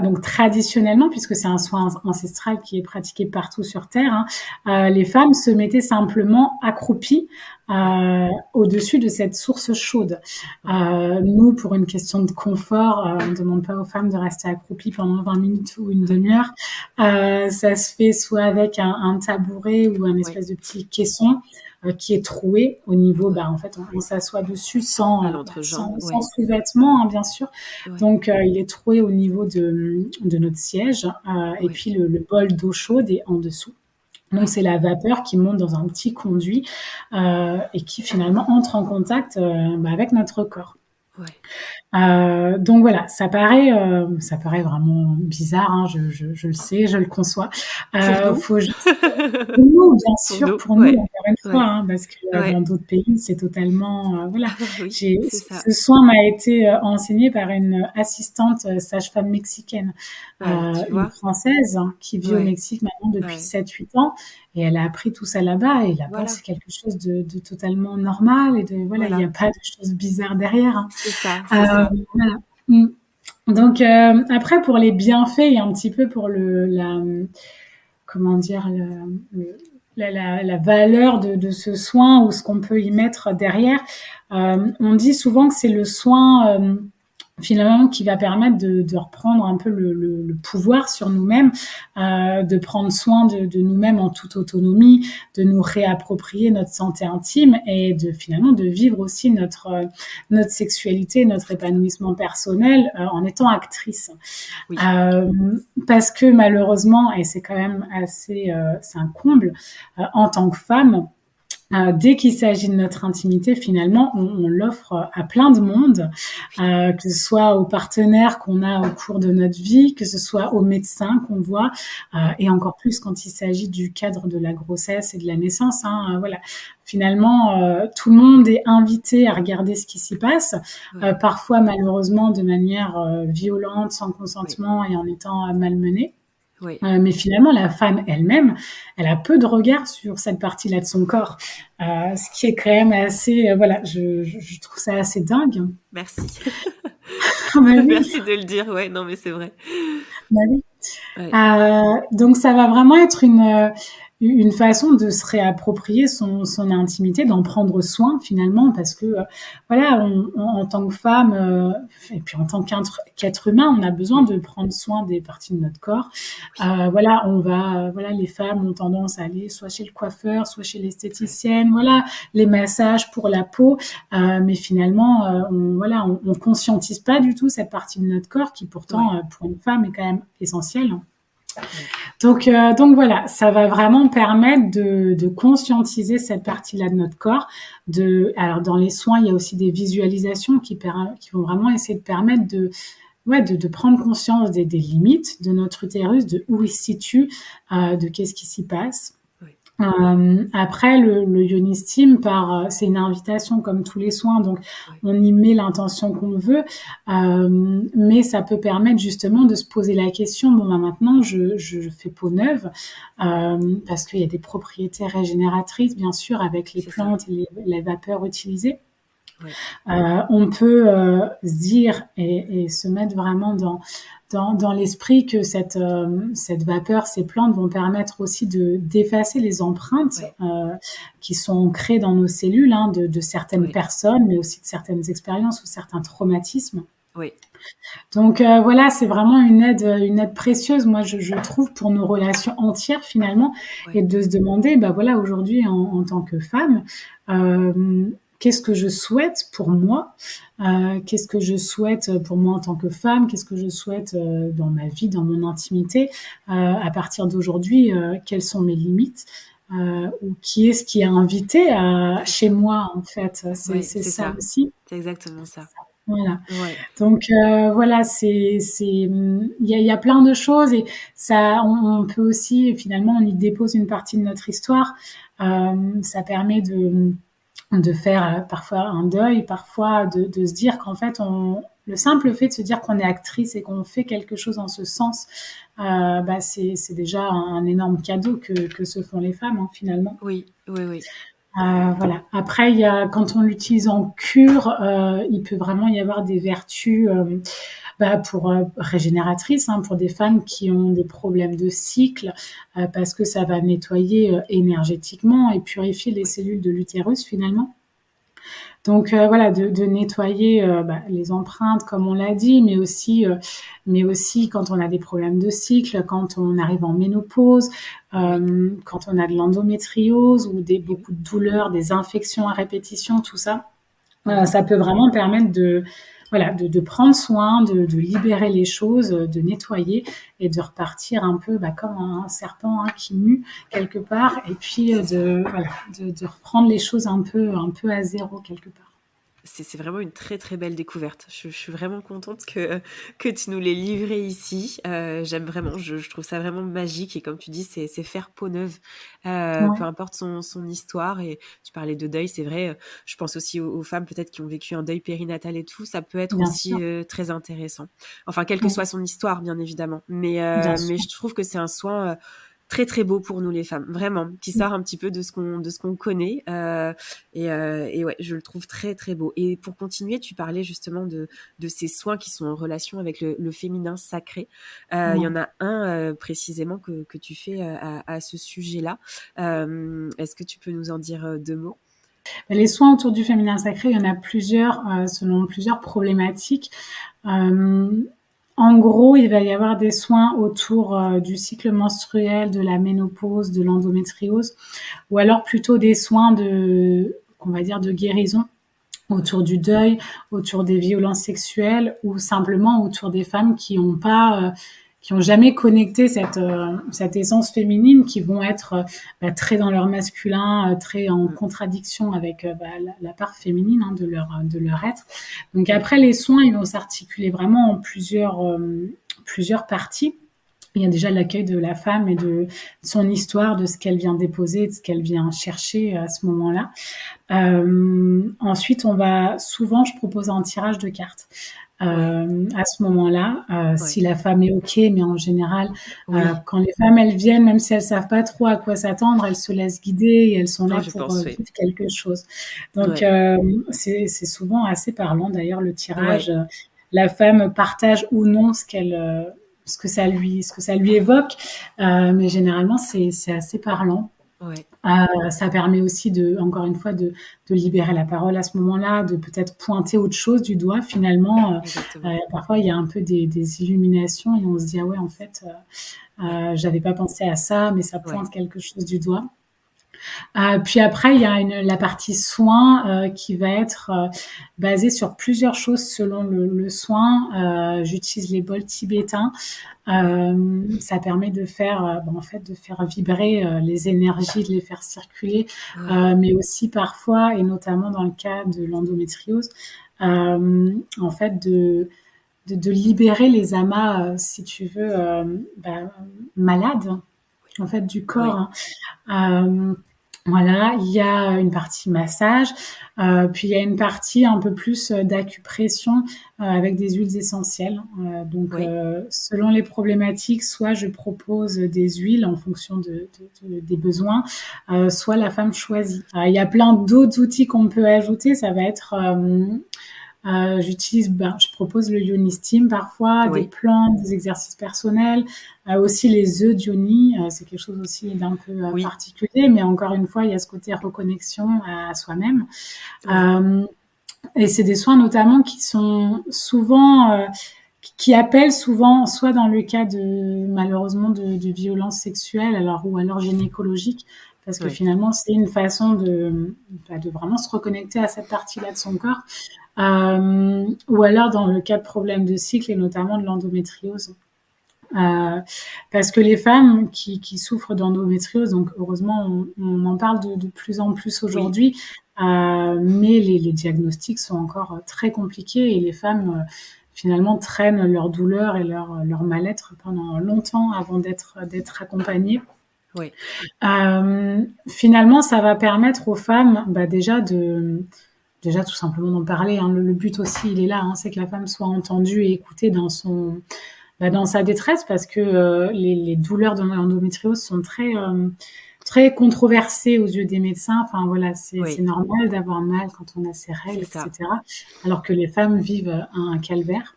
Donc traditionnellement, puisque c'est un soin ancestral qui est pratiqué partout sur Terre, hein, les femmes se mettaient simplement accroupies Ouais. au-dessus de cette source chaude. Ouais. Nous, pour une question de confort, on ne demande pas aux femmes de rester accroupies pendant 20 minutes ou une demi-heure. Ça se fait soit avec un tabouret ou un Ouais. espèce de petit caisson. qui est troué au niveau, en fait, on s'assoit dessus À l'entrejambe, sans ouais. sous-vêtements, hein, bien sûr. Ouais. Donc, il est troué au niveau de notre siège, et Ouais. puis le bol d'eau chaude est en dessous. Donc, Ouais. c'est la vapeur qui monte dans un petit conduit, et qui finalement entre en contact, avec notre corps. Ouais. Donc voilà, ça paraît vraiment bizarre, hein, je le sais, je le conçois. Pour nous? Faut juste pour nous, bien Pour sûr, nous, pour nous, ouais. encore une fois, Ouais. hein, parce que, Ouais. dans d'autres pays, c'est totalement, voilà. Oui, J'ai c'est ça. ce soin m'a été, enseigné par une assistante, sage-femme mexicaine, Ouais, tu une vois? Française, hein, qui vit au Ouais. Mexique maintenant depuis Ouais. 7 8 ans, et elle a appris tout ça là-bas, et là-bas, Voilà. c'est quelque chose de totalement normal, et voilà, il y Voilà. a pas de choses bizarres derrière, hein. C'est ça, c'est ça. Voilà. Mmh. Donc, après, pour les bienfaits et un petit peu pour comment dire, la valeur de ce soin, ou ce qu'on peut y mettre derrière, on dit souvent que c'est le soin, finalement, qui va permettre de reprendre un peu le pouvoir sur nous-mêmes, de prendre soin de nous-mêmes en toute autonomie, de nous réapproprier notre santé intime, et finalement de vivre aussi notre sexualité, notre C'est ça. épanouissement personnel, en étant actrice. Oui. Euh, Parce que malheureusement, et c'est quand même assez, c'est un comble, en tant que femme, dès qu'il s'agit de notre intimité, finalement, on l'offre à plein de monde, que ce soit aux partenaires qu'on a au cours de notre vie, que ce soit aux médecins qu'on voit, Ouais. et encore plus quand il s'agit du cadre de la grossesse et de la naissance, hein, voilà. Finalement, tout le monde est invité à regarder ce qui s'y passe, Ouais. parfois malheureusement de manière, violente, sans Oui. consentement, et en étant, malmenée. Oui. Mais finalement, la femme elle-même, elle a peu de regard sur cette partie-là de son corps, ce qui est quand même assez, voilà, je trouve ça assez dingue. Merci. Ah bah oui, Merci de le dire. Ouais, non, mais c'est vrai. bah oui. Ouais. Donc ça va vraiment être une façon de se réapproprier son intimité, d'en prendre soin finalement, parce que, voilà, en tant que femme, et puis en tant qu'être humain, on a besoin Oui. de prendre soin des parties de notre corps. Oui. Voilà, voilà, les femmes ont tendance à aller soit chez le coiffeur, soit chez Ouais. l'esthéticienne, voilà, les massages pour la peau, mais finalement, on conscientise pas du tout cette partie de notre corps qui Ouais. pourtant, pour une femme, est quand même essentielle. Ouais. Donc voilà, ça va vraiment permettre de conscientiser cette partie-là de notre corps. Alors dans les soins, il y a aussi des visualisations qui vont vraiment essayer de permettre de prendre conscience des limites de notre utérus, de où il se situe, de qu'est-ce qui s'y passe. Ouais. Après, le Yoni Steam, c'est une invitation comme tous les soins, donc Ouais. on y met l'intention qu'on veut, mais ça peut permettre justement de se poser la question, bon, maintenant je fais peau neuve, parce qu'il y a des propriétés régénératrices, bien sûr, avec les C'est ça. plantes et les vapeurs utilisées. Ouais. On peut, se dire et se mettre vraiment dans l'esprit que cette vapeur, ces plantes vont permettre aussi d'effacer les empreintes, Ouais. qui sont ancrées dans nos cellules, hein, de certaines Ouais. personnes, mais aussi de certaines expériences ou certains traumatismes. Ouais. Donc, voilà, c'est vraiment une aide précieuse, moi, je trouve, pour nos relations entières finalement, et Ouais. de se demander, voilà, aujourd'hui, en tant que femme, qu'est-ce que je souhaite pour moi? Qu'est-ce que je souhaite pour moi en tant que femme? Qu'est-ce que je souhaite, dans ma vie, dans mon intimité? À partir d'aujourd'hui, quelles sont mes limites? Ou qui est-ce qui est invité C'est chez ça. moi, en fait? C'est Ouais, c'est c'est ça ça. aussi. C'est exactement ça. Voilà. Ouais. Donc, voilà, il y a plein de choses, et ça, on peut aussi, finalement, on y dépose une partie de notre histoire. Ça permet de faire, parfois un deuil, parfois de se dire qu'en fait, le simple fait de se dire qu'on est actrice et qu'on fait quelque chose en ce sens, c'est déjà un énorme cadeau que se font les femmes, hein, finalement. Oui. Oui, oui. Voilà. Après, quand on l'utilise en cure, il peut vraiment y avoir des vertus, régénératrices, hein, pour des femmes qui ont des problèmes de cycle, parce que ça va nettoyer, énergétiquement et purifier les Oui. cellules de l'utérus finalement. Donc voilà, de nettoyer les empreintes, comme on l'a dit, mais aussi quand on a des problèmes de cycle, quand on arrive en ménopause, Oui, quand on a de l'endométriose ou et oui. beaucoup de douleurs, des infections à répétition, tout ça. Mhm. Ça peut vraiment permettre de prendre soin, de libérer les choses, de nettoyer et de repartir un peu comme un serpent hein, qui mue quelque part, et puis C'est ça. de reprendre les choses un peu à zéro quelque part. C'est vraiment une très très belle découverte. Je suis vraiment contente que tu nous l'aies livré ici. J'aime vraiment, je trouve ça vraiment magique. Et comme tu dis, c'est faire peau neuve, peu Ouais, importe son histoire. Et tu parlais de deuil, c'est vrai. Je pense aussi aux femmes peut-être qui ont vécu un deuil périnatal et tout. Ça peut être bien sûr. aussi très intéressant. Enfin, quelle que Mm, soit son histoire, bien évidemment. bien Mais sûr. je trouve que c'est un soin très très beau pour nous les femmes, vraiment, qui sort un petit peu de ce qu'on connaît. Et ouais, je le trouve très très beau. Et pour continuer, tu parlais justement de ces soins qui sont en relation avec le féminin sacré. Il y Ouais. en a un précisément que tu fais à ce sujet-là. Est-ce que tu peux nous en dire deux mots? Les soins autour du féminin sacré, il y en a plusieurs selon plusieurs problématiques. Euh, En gros, il va y avoir des soins autour du cycle menstruel, de la ménopause, de l'endométriose, ou alors plutôt des soins on va dire, de guérison autour du deuil, autour des violences sexuelles, ou simplement autour des femmes qui ont jamais connecté cette essence féminine, qui vont être très dans leur masculin, très en Mm. contradiction avec la part féminine hein, de leur être. Donc Oui, après, les soins, ils vont s'articuler vraiment en plusieurs parties. Il y a déjà l'accueil de la femme et de son histoire, de ce qu'elle vient déposer, de ce qu'elle vient chercher à ce moment-là. Ensuite, je propose un tirage de cartes. ouais, À ce moment-là, ouais. si la femme est OK, mais en général, Oui, quand les femmes, elles viennent, même si elles savent pas trop à quoi s'attendre, elles se laissent guider et elles sont oh, là je pour pense, oui. vivre quelque chose. Donc, Ouais, c'est souvent assez parlant. D'ailleurs, le tirage, ouais, la femme partage ou non ce que ça lui évoque, mais généralement, c'est assez parlant. ouais, Ça permet aussi encore une fois, de libérer la parole à ce moment-là, de peut-être pointer autre chose du doigt finalement. exactement. Parfois, il y a un peu des illuminations et on se dit ah ouais, en fait, Ouais, j'avais pas pensé à ça, mais ça ouais, pointe quelque chose du doigt. Puis après, il y a la partie soin qui va être basée sur plusieurs choses selon le soin. J'utilise les bols tibétains. ouais, Ça permet de faire, en fait, de faire vibrer les énergies, de les faire circuler, ouais. mais aussi parfois, et notamment dans le cas de l'endométriose, en fait, de libérer les amas, si tu veux, malades, en fait, du corps. Oui, Hein. Euh, voilà, il y a une partie massage, puis il y a une partie un peu plus d'acupression avec des huiles essentielles. oui, Selon les problématiques, soit je propose des huiles en fonction des besoins, soit la femme choisit. Il y a plein d'autres outils qu'on peut ajouter. Ça va être je propose le Yoni Steam parfois, des oui, plans, des exercices personnels, aussi les œufs d'Yoni, c'est quelque chose aussi d'un peu oui, particulier, mais encore une fois, il y a ce côté reconnexion à soi-même. oui, Euh, et c'est des soins notamment qui sont souvent, qui appellent souvent, soit dans le cas malheureusement, de violences sexuelles, ou alors gynécologiques, parce que oui, finalement, c'est une façon de vraiment se reconnecter à cette partie-là de son corps. Ou alors dans le cas de problèmes de cycle et notamment de l'endométriose. Euh, Parce que les femmes qui souffrent d'endométriose, donc heureusement on en parle de plus en plus oui, aujourd'hui, mais les diagnostics sont encore très compliqués et les femmes finalement traînent leur douleur et leur mal-être pendant longtemps avant d'être accompagnées. oui, Finalement, ça va permettre aux femmes déjà tout simplement d'en parler. Hein. Le but aussi, il est là, hein, c'est que la femme soit entendue et écoutée dans sa détresse, parce que les douleurs de l'endométriose sont très controversées aux yeux des médecins. Enfin voilà, c'est oui, normal d'avoir mal quand on a ses c'est règles, ça. etc. Alors que les femmes vivent un calvaire.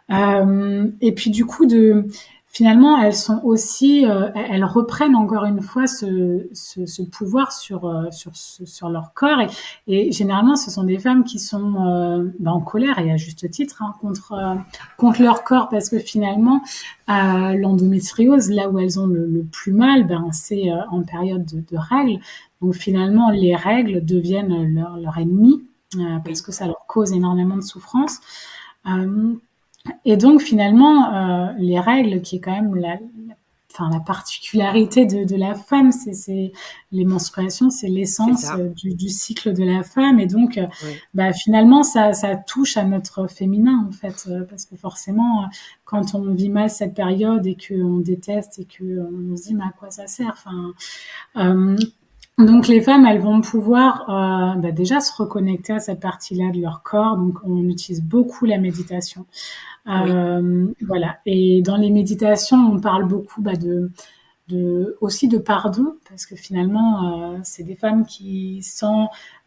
Mm. Et puis du coup, finalement, elles sont aussi, elles reprennent encore une fois ce pouvoir sur leur corps. Et généralement, ce sont des femmes qui sont en colère, et à juste titre, hein, contre leur corps, parce que finalement, l'endométriose, là où elles ont le plus mal, c'est en période de règles. Donc finalement, les règles deviennent leur ennemi, parce que ça leur cause énormément de souffrance. Et donc finalement, les règles, qui est quand même la particularité de la femme, c'est les menstruations, c'est l'essence du cycle de la femme. Et donc, finalement, ça touche à notre féminin, en fait, parce que forcément, quand on vit mal cette période et qu'on déteste et qu'on se dit, mais à quoi ça sert? Donc les femmes, elles vont pouvoir déjà se reconnecter à cette partie-là de leur corps. Donc on utilise beaucoup la méditation. Voilà. Et dans les méditations, on parle beaucoup aussi de pardon, parce que finalement, c'est des femmes qui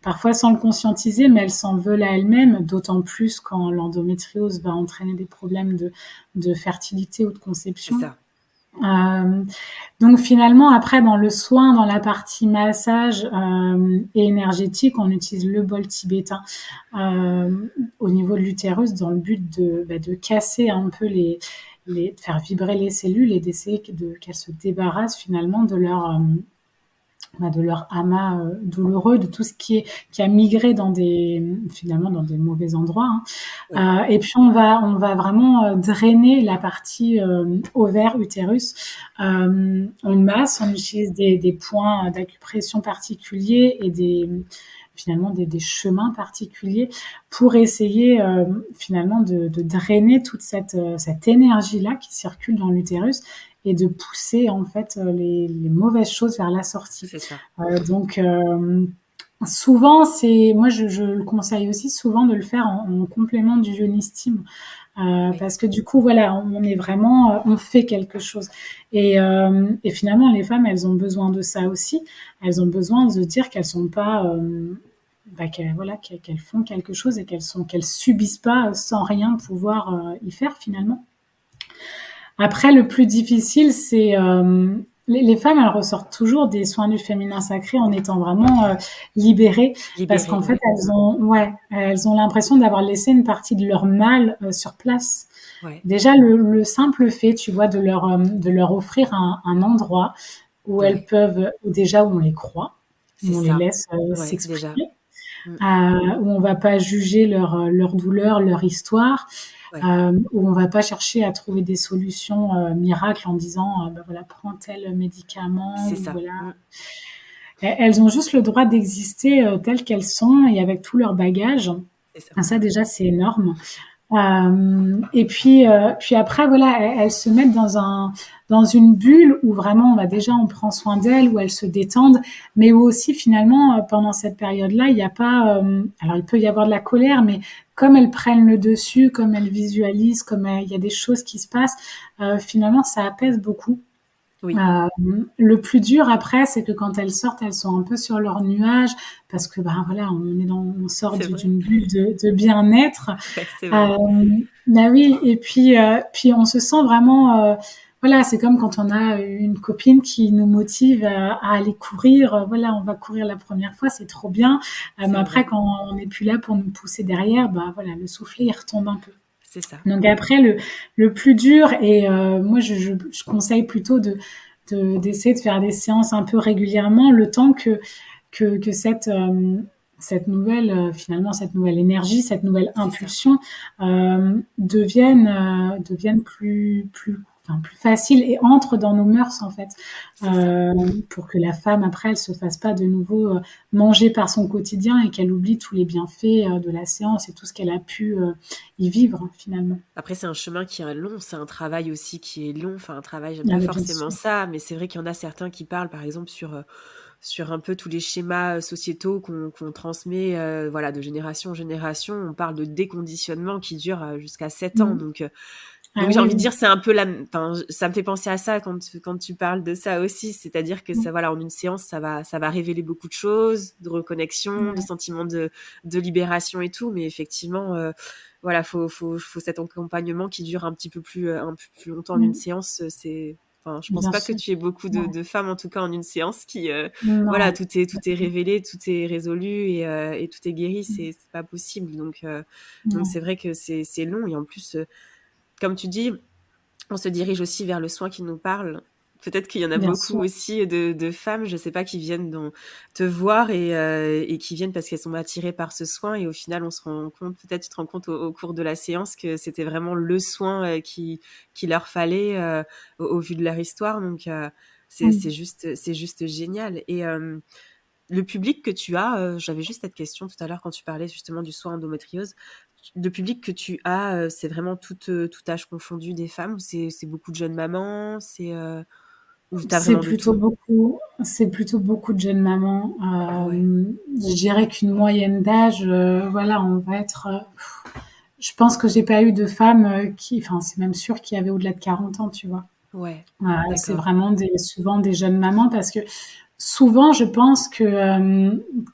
parfois sans le conscientiser, mais elles s'en veulent à elles-mêmes, d'autant plus quand l'endométriose va entraîner des problèmes de fertilité ou de conception. C'est ça. Donc finalement, après, dans le soin, dans la partie massage et énergétique, on utilise le bol tibétain au niveau de l'utérus, dans le but de casser un peu de faire vibrer les cellules et d'essayer qu'elles se débarrassent finalement de leur amas douloureux, de tout ce qui a migré finalement dans des mauvais endroits. Et puis on va vraiment drainer la partie ovaire, utérus. On masse, on utilise des points d'acupression particuliers et finalement des chemins particuliers pour essayer finalement de drainer toute cette énergie-là qui circule dans l'utérus et de pousser en fait les mauvaises choses vers la sortie. C'est ça. Donc souvent, moi je le conseille aussi souvent de le faire en complément du jeûne steam. Parce que du coup, voilà, on est vraiment, on fait quelque chose. Et finalement, les femmes, elles ont besoin de ça aussi. Elles ont besoin de se dire qu'elles sont pas, qu'elles font quelque chose et qu'elles subissent pas sans rien pouvoir y faire finalement. Après, le plus difficile, c'est les femmes, elles ressortent toujours des soins du féminin sacré en étant vraiment libérées, parce qu'en fait, elles ont l'impression d'avoir laissé une partie de leur mal sur place. Ouais. Déjà, le simple fait, tu vois, de leur offrir un endroit où elles peuvent, où on les croit, où on les laisse s'exprimer, où on va pas juger leur douleur, leur histoire. Où on va pas chercher à trouver des solutions miracles en disant prends tel médicament. C'est ça. Voilà. Elles ont juste le droit d'exister telles qu'elles sont et avec tout leur bagage. Ça déjà c'est énorme. Et puis après voilà, elles se mettent dans une bulle où vraiment on prend soin d'elles, où elles se détendent, mais où aussi finalement pendant cette période-là, il n'y a pas, alors il peut y avoir de la colère, mais comme elles prennent le dessus, comme elles visualisent, comme il y a des choses qui se passent, finalement ça apaise beaucoup. Oui. Le plus dur après, c'est que quand elles sortent, elles sont un peu sur leur nuage, parce que on sort d'une bulle de bien-être. Oui, et puis on se sent vraiment c'est comme quand on a une copine qui nous motive à aller courir. On va courir la première fois, c'est trop bien. Mais après, quand on n'est plus là pour nous pousser derrière, le soufflet il retombe un peu. C'est ça. Donc après, le plus dur, et moi je conseille plutôt d'essayer de faire des séances un peu régulièrement, le temps que cette nouvelle énergie, cette nouvelle impulsion devienne plus facile et entre dans nos mœurs en fait, pour que la femme après elle se fasse pas de nouveau manger par son quotidien et qu'elle oublie tous les bienfaits de la séance et tout ce qu'elle a pu y vivre finalement. Après c'est un chemin qui est long, c'est un travail aussi qui est long, un travail, j'aime pas forcément ça, mais c'est vrai qu'il y en a certains qui parlent par exemple sur un peu tous les schémas sociétaux qu'on transmet de génération en génération. On parle de déconditionnement qui dure jusqu'à 7 ans, donc Ah Donc j'ai oui, envie de oui. dire, c'est un peu enfin, ça me fait penser à ça quand tu parles de ça aussi, c'est-à-dire que ça, voilà, en une séance, ça va révéler beaucoup de choses, de reconnexion, de Ouais. sentiments de libération et tout, mais effectivement, voilà, faut cet accompagnement qui dure un peu plus longtemps en une Mm. séance. Enfin, je pense Bien pas que sûr. tu aies beaucoup Ouais. de femmes, en tout cas en une séance, qui, voilà, Non. tout est révélé, tout est résolu et tout est guéri, Mm. c'est pas possible. Donc Ouais. c'est vrai que c'est long et en plus, comme tu dis, on se dirige aussi vers le soin qui nous parle. Peut-être qu'il y en a Bien beaucoup sûr. aussi de femmes, je sais pas, qui viennent te voir et qui viennent parce qu'elles sont attirées par ce soin. Et au final, on se rend compte, peut-être tu te rends compte au cours de la séance que c'était vraiment le soin qui leur fallait au vu de leur histoire. Donc, Mm. c'est juste génial. Et le public que tu as, j'avais juste cette question tout à l'heure quand tu parlais justement du soin endométriose. Le public que tu as, c'est vraiment tout âge confondu des femmes ou c'est beaucoup de jeunes mamans, ou tu as vraiment de tout? C'est plutôt beaucoup de jeunes mamans. Ouais, Je dirais qu'une moyenne d'âge, voilà, on va être. Je pense que j'ai pas eu de femmes enfin, c'est même sûr qu'il y avait au-delà de 40 ans, tu vois. ouais, C'est d'accord. vraiment souvent des jeunes mamans parce que souvent, je pense que,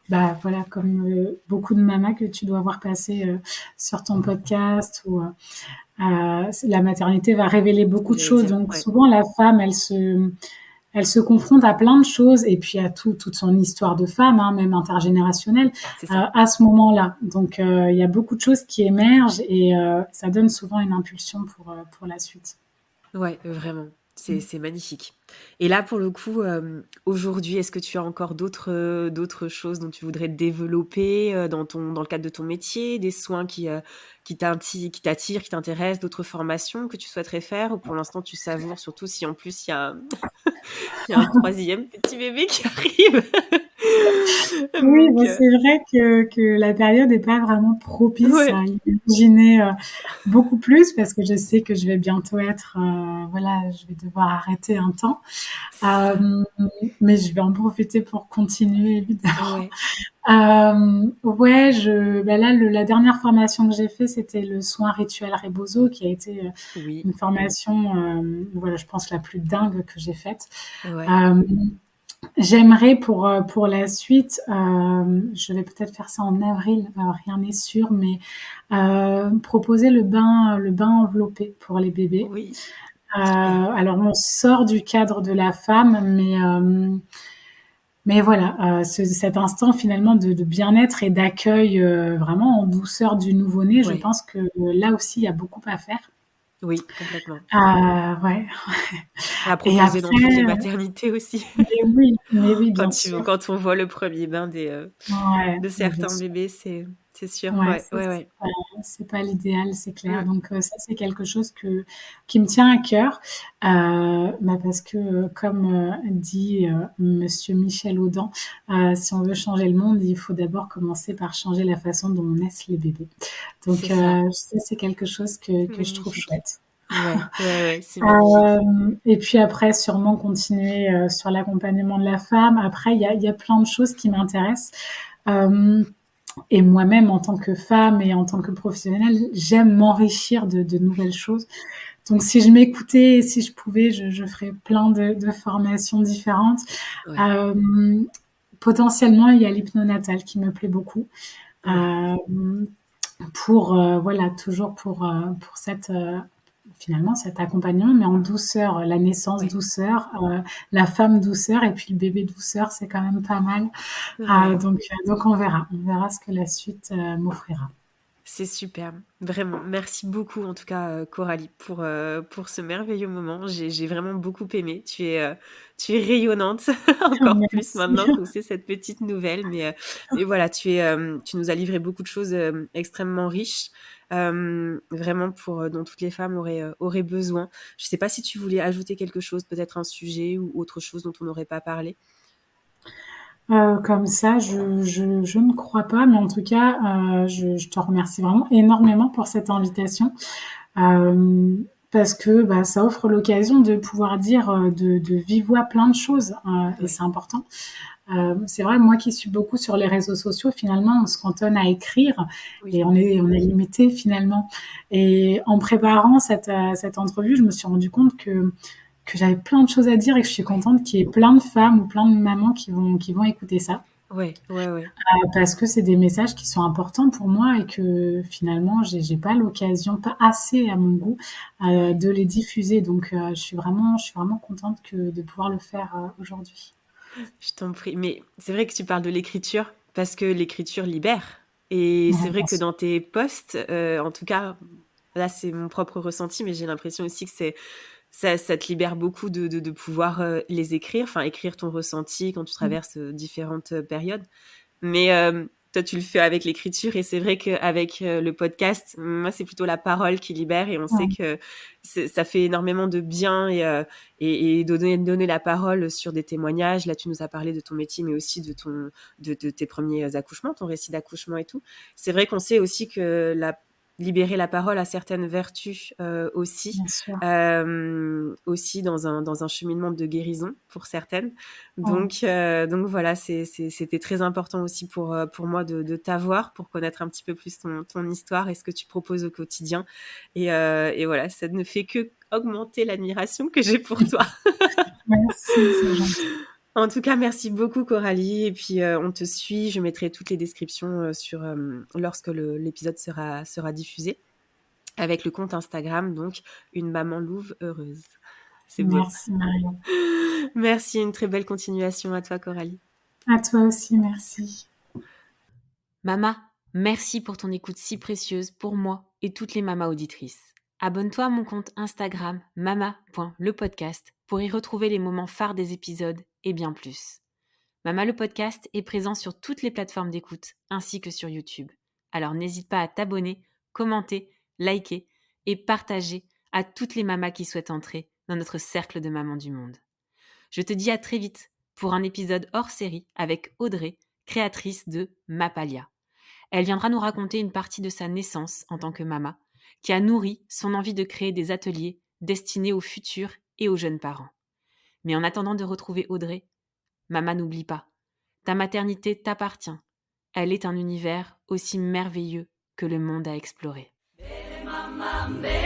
bah voilà, comme beaucoup de mamas que tu dois voir passer sur ton podcast ou la maternité va révéler Ce que beaucoup de j'allais choses. dire, Donc ouais, souvent, la femme, elle se confronte à plein de choses et puis à toute son histoire de femme, hein, même intergénérationnelle, c'est ça. à ce moment-là. Donc il y a beaucoup de choses qui émergent et ça donne souvent une impulsion pour la suite. Ouais, vraiment. C'est magnifique. Et là, pour le coup, aujourd'hui, est-ce que tu as encore d'autres choses dont tu voudrais développer dans le cadre de ton métier, des soins qui t'attirent, qui t'intéressent, d'autres formations que tu souhaiterais faire, ou pour l'instant tu savoures, surtout si en plus il y a un troisième petit bébé qui arrive. Oui, Donc, bon, c'est vrai que la période n'est pas vraiment propice ouais, à imaginer beaucoup plus parce que je sais que je vais bientôt être, voilà, je vais devoir arrêter un temps. c'est ça. Euh, mais je vais en profiter pour continuer, évidemment. Ouais, Ouais, bah là, la dernière formation que j'ai fait, c'était le soin rituel Rebozo, qui a été oui, une formation, voilà, je pense la plus dingue que j'ai faite. ouais, Euh, J'aimerais pour la suite, je vais peut-être faire ça en avril, rien n'est sûr, mais proposer le bain enveloppé pour les bébés. oui, super. Alors on sort du cadre de la femme, mais voilà, cet instant finalement de bien-être et d'accueil vraiment en douceur du nouveau-né, je Ouais, pense que là aussi il y a beaucoup à faire. oui, complètement. Ouais. À Et proposer dans toutes les après, maternités aussi. mais oui, bien sûr. Quand on voit le premier bain Ouais, de bah, bien certains sûr. bébés, c'est sûr. Ouais, Ouais, ouais, ouais. c'est pas l'idéal, c'est clair. Mm. Donc ça, c'est quelque chose qui me tient à cœur, bah, parce que, comme, dit, monsieur Michel Audin, si on veut changer le monde, il faut d'abord commencer par changer la façon dont naissent les bébés. Donc C'est ça. ça, c'est quelque chose C'est que je trouve magnifique. chouette. Ouais, ouais, ouais, c'est magnifique. Et puis après, sûrement continuer, sur l'accompagnement de la femme. Après, il y a plein de choses qui m'intéressent. Hem Et moi-même, en tant que femme et en tant que professionnelle, j'aime m'enrichir de nouvelles choses. Donc, si je m'écoutais, si je pouvais, je ferais plein de formations différentes. Ouais, Euh, Potentiellement, il y a l'hypnonatal qui me plaît beaucoup. ouais, Euh, pour, voilà, toujours pour finalement, cet accompagnement, mais en douceur. La naissance ouais, douceur, la femme douceur et puis le bébé douceur, c'est quand même pas mal. ouais. Donc on verra. On verra ce que la suite m'offrira. C'est superbe. Vraiment. Merci beaucoup, en tout cas, Coralie, pour ce merveilleux moment. J'ai vraiment beaucoup aimé. Tu es rayonnante, encore plus Merci. maintenant qu'on sait cette petite nouvelle. Mais voilà, tu nous as livré beaucoup de choses extrêmement riches. Vraiment dont toutes les femmes auraient besoin. Je sais pas si tu voulais ajouter quelque chose, peut-être un sujet ou autre chose dont on n'aurait pas parlé. Comme ça, je ne crois pas, mais en tout cas, je te remercie vraiment énormément pour cette invitation. Parce que bah, ça offre l'occasion de pouvoir dire de vive voix plein de choses, et Oui, c'est important. C'est vrai, moi qui suis beaucoup sur les réseaux sociaux, finalement, on se cantonne à écrire Oui. et on est limité finalement. Et en préparant cette entrevue, je me suis rendu compte que j'avais plein de choses à dire et que je suis Ouais. contente qu'il y ait plein de femmes ou plein de mamans qui vont écouter ça. Ouais, ouais, ouais. Parce que c'est des messages qui sont importants pour moi et que finalement, j'ai pas l'occasion, pas assez à mon goût, Ouais. de les diffuser. Donc, je suis vraiment contente de pouvoir le faire aujourd'hui. Je t'en prie. Mais c'est vrai que tu parles de l'écriture parce que l'écriture libère. Et Ouais, c'est vrai bien que sûr. dans tes posts, en tout cas, là c'est mon propre ressenti, mais j'ai l'impression aussi que ça te libère beaucoup de pouvoir les écrire, enfin écrire ton ressenti quand tu traverses différentes périodes. Mais toi, tu le fais avec l'écriture et c'est vrai qu'avec le podcast, moi, c'est plutôt la parole qui libère et on sait Ouais, que ça fait énormément de bien et donner la parole sur des témoignages. Là, tu nous as parlé de ton métier, mais aussi de tes premiers accouchements, ton récit d'accouchement et tout. C'est vrai qu'on sait aussi que libérer la parole a certaines vertus bien sûr. aussi dans un cheminement de guérison pour certaines. Ouais. Donc voilà, c'était très important aussi pour moi de t'avoir, pour connaître un petit peu plus ton histoire et ce que tu proposes au quotidien. Et voilà, ça ne fait que augmenter l'admiration que j'ai pour toi. Merci, c'est gentil. En tout cas, merci beaucoup Coralie. Et puis on te suit. Je mettrai toutes les descriptions lorsque l'épisode sera diffusé avec le compte Instagram, donc une maman louve heureuse. C'est beau. Merci Marion. Merci, une très belle continuation à toi Coralie. À toi aussi, merci. Mama, merci pour ton écoute si précieuse pour moi et toutes les mamas auditrices. Abonne-toi à mon compte Instagram mama.lepodcast pour y retrouver les moments phares des épisodes et bien plus. Mama le podcast est présent sur toutes les plateformes d'écoute ainsi que sur YouTube. Alors n'hésite pas à t'abonner, commenter, liker et partager à toutes les mamas qui souhaitent entrer dans notre cercle de mamans du monde. Je te dis à très vite pour un épisode hors série avec Audrey, créatrice de Mapalia. Elle viendra nous raconter une partie de sa naissance en tant que maman, qui a nourri son envie de créer des ateliers destinés aux futurs et aux jeunes parents. Mais en attendant de retrouver Audrey, Mama, n'oublie pas, ta maternité t'appartient. Elle est un univers aussi merveilleux que le monde à explorer. Bele mama, bele